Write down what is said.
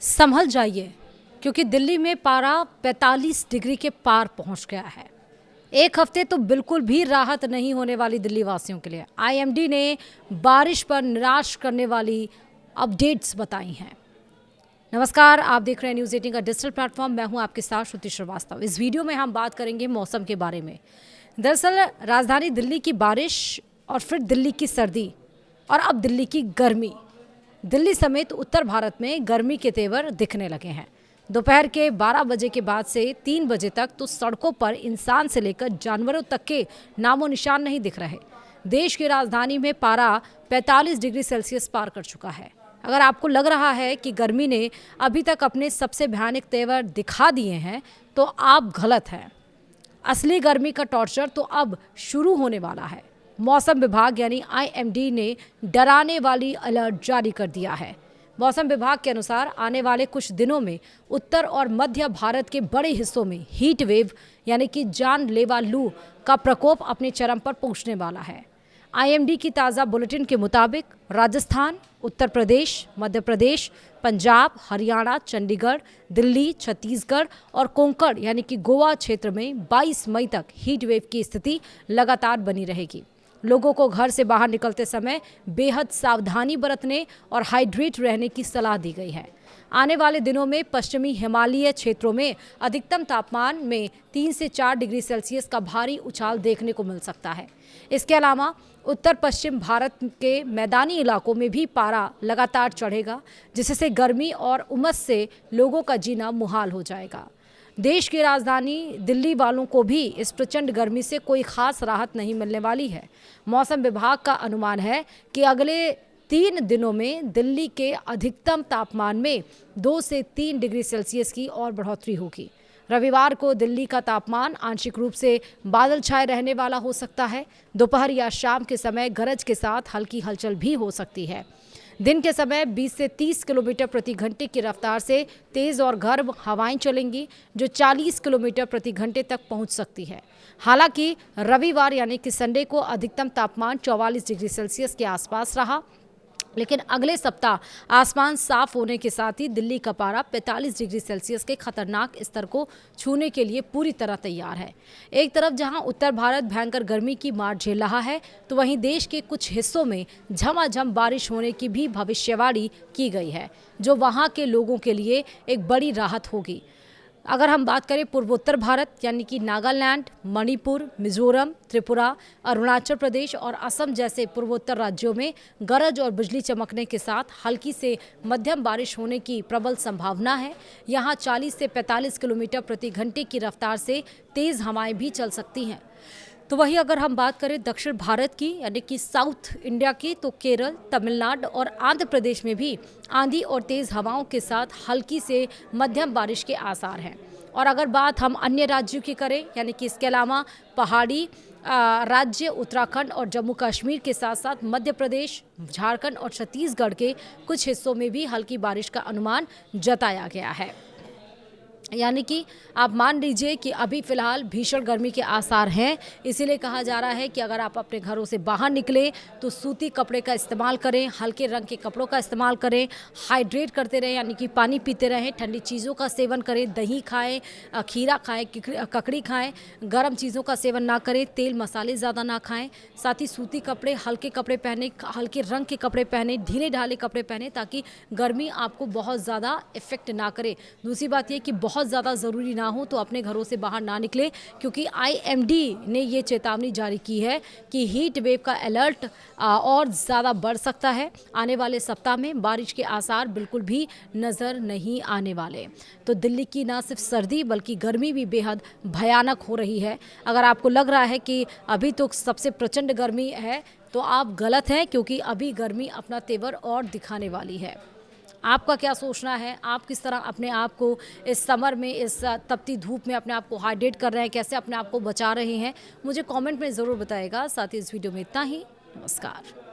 संभल जाइए, क्योंकि दिल्ली में पारा 45 डिग्री के पार पहुंच गया है। एक हफ्ते तो बिल्कुल भी राहत नहीं होने वाली दिल्ली वासियों के लिए। आईएमडी ने बारिश पर निराश करने वाली अपडेट्स बताई हैं। नमस्कार, आप देख रहे हैं न्यूज़ 18 का डिजिटल प्लेटफॉर्म। मैं हूं आपके साथ श्रुति श्रीवास्तव। इस वीडियो में हम बात करेंगे मौसम के बारे में। दरअसल राजधानी दिल्ली की बारिश और फिर दिल्ली की सर्दी और अब दिल्ली की गर्मी। दिल्ली समेत उत्तर भारत में गर्मी के तेवर दिखने लगे हैं। दोपहर के 12 बजे के बाद से 3 बजे तक तो सड़कों पर इंसान से लेकर जानवरों तक के नामो निशान नहीं दिख रहे। देश की राजधानी में पारा 45 डिग्री सेल्सियस पार कर चुका है। अगर आपको लग रहा है कि गर्मी ने अभी तक अपने सबसे भयानक तेवर दिखा दिए हैं, तो आप गलत हैं। असली गर्मी का टॉर्चर तो अब शुरू होने वाला है। मौसम विभाग यानी आईएमडी ने डराने वाली अलर्ट जारी कर दिया है। मौसम विभाग के अनुसार आने वाले कुछ दिनों में उत्तर और मध्य भारत के बड़े हिस्सों में हीट वेव यानी कि जानलेवा लू का प्रकोप अपने चरम पर पहुंचने वाला है। आईएमडी की ताज़ा बुलेटिन के मुताबिक राजस्थान, उत्तर प्रदेश, मध्य प्रदेश, पंजाब, हरियाणा, चंडीगढ़, दिल्ली, छत्तीसगढ़ और कोंकण यानी कि गोवा क्षेत्र में 22 मई तक हीट वेव की स्थिति लगातार बनी रहेगी। लोगों को घर से बाहर निकलते समय बेहद सावधानी बरतने और हाइड्रेट रहने की सलाह दी गई है। आने वाले दिनों में पश्चिमी हिमालयी क्षेत्रों में अधिकतम तापमान में 3 से 4 डिग्री सेल्सियस का भारी उछाल देखने को मिल सकता है। इसके अलावा उत्तर पश्चिम भारत के मैदानी इलाकों में भी पारा लगातार चढ़ेगा, जिससे गर्मी और उमस से लोगों का जीना मुहाल हो जाएगा। देश की राजधानी दिल्ली वालों को भी इस प्रचंड गर्मी से कोई खास राहत नहीं मिलने वाली है। मौसम विभाग का अनुमान है कि अगले 3 दिनों में दिल्ली के अधिकतम तापमान में 2 से 3 डिग्री सेल्सियस की और बढ़ोतरी होगी। रविवार को दिल्ली का तापमान आंशिक रूप से बादल छाए रहने वाला हो सकता है। दोपहर या शाम के समय गरज के साथ हल्की हलचल भी हो सकती है। दिन के समय 20 से 30 किलोमीटर प्रति घंटे की रफ्तार से तेज़ और गर्म हवाएं चलेंगी, जो 40 किलोमीटर प्रति घंटे तक पहुंच सकती है। हालांकि रविवार यानी कि संडे को अधिकतम तापमान 44 डिग्री सेल्सियस के आसपास रहा, लेकिन अगले सप्ताह आसमान साफ होने के साथ ही दिल्ली का पारा 45 डिग्री सेल्सियस के खतरनाक स्तर को छूने के लिए पूरी तरह तैयार है। एक तरफ जहां उत्तर भारत भयंकर गर्मी की मार झेल रहा है, तो वहीं देश के कुछ हिस्सों में झमाझम बारिश होने की भी भविष्यवाणी की गई है, जो वहां के लोगों के लिए एक बड़ी राहत होगी। अगर हम बात करें पूर्वोत्तर भारत यानी कि नागालैंड, मणिपुर, मिजोरम, त्रिपुरा, अरुणाचल प्रदेश और असम जैसे पूर्वोत्तर राज्यों में गरज और बिजली चमकने के साथ हल्की से मध्यम बारिश होने की प्रबल संभावना है। यहाँ 40 से 45 किलोमीटर प्रति घंटे की रफ्तार से तेज़ हवाएं भी चल सकती हैं। तो वहीं अगर हम बात करें दक्षिण भारत की यानी कि साउथ इंडिया की, तो केरल, तमिलनाडु और आंध्र प्रदेश में भी आंधी और तेज़ हवाओं के साथ हल्की से मध्यम बारिश के आसार हैं। और अगर बात हम अन्य राज्यों की करें यानी कि इसके अलावा पहाड़ी राज्य उत्तराखंड और जम्मू कश्मीर के साथ साथ मध्य प्रदेश, झारखंड और छत्तीसगढ़ के कुछ हिस्सों में भी हल्की बारिश का अनुमान जताया गया है। यानी कि आप मान लीजिए कि अभी फ़िलहाल भीषण गर्मी के आसार हैं। इसीलिए कहा जा रहा है कि अगर आप अपने घरों से बाहर निकलें तो सूती कपड़े का इस्तेमाल करें, हल्के रंग के कपड़ों का इस्तेमाल करें, हाइड्रेट करते रहें यानी कि पानी पीते रहें, ठंडी चीज़ों का सेवन करें, दही खाएं, खीरा खाएं, ककड़ी खाएं, गर्म चीज़ों का सेवन ना करें, तेल मसाले ज़्यादा ना खाएं। साथ ही सूती कपड़े, हल्के कपड़े पहने, हल्के रंग के कपड़े पहने, ढीले ढाले कपड़े पहने, ताकि गर्मी आपको बहुत ज़्यादा इफ़ेक्ट ना करे। दूसरी बात यह कि बहुत ज़्यादा ज़रूरी ना हो तो अपने घरों से बाहर ना निकलें, क्योंकि आईएमडी ने ये चेतावनी जारी की है कि हीट वेव का अलर्ट और ज़्यादा बढ़ सकता है। आने वाले सप्ताह में बारिश के आसार बिल्कुल भी नज़र नहीं आने वाले। तो दिल्ली की ना सिर्फ सर्दी बल्कि गर्मी भी बेहद भयानक हो रही है। अगर आपको लग रहा है कि अभी तो सबसे प्रचंड गर्मी है, तो आप गलत हैं, क्योंकि अभी गर्मी अपना तेवर और दिखाने वाली है। आपका क्या सोचना है? आप किस तरह अपने आप को इस समर में, इस तपती धूप में अपने आप को हाइड्रेट कर रहे हैं, कैसे अपने आप को बचा रहे हैं? मुझे कमेंट में ज़रूर बताइएगा। साथ ही इस वीडियो में इतना ही। नमस्कार।